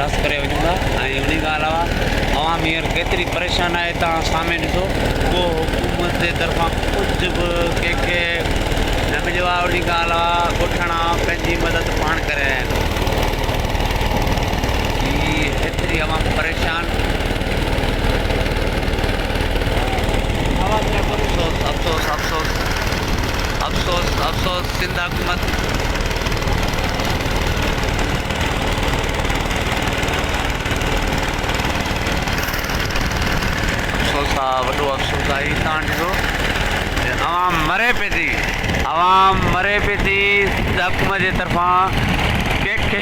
इजलास करे वञूं था। ऐं उन खां अलावा आवाम हींअर केतिरी परेशान आहे तव्हां साम्हूं ॾिसो। को हुकूमत जे तरफ़ां कुझु बि कंहिंखे न मिलियो आहे। उन खां अलावा ॻोठाणा पंहिंजी मदद पाण करे रहिया आहिनि। हेतिरी आवाम परेशान। अफ़सोस अफ़सोस अफ़सोस अफ़सोस अफ़सोस सिंध हुकूमत। अफ़सोस आहे, वॾो अफ़सोस आहे। तव्हां ॾिसो आवाम मरे पई थी, आवाम मरे पई थी। हुकूमत जे तरफ़ां कंहिंखे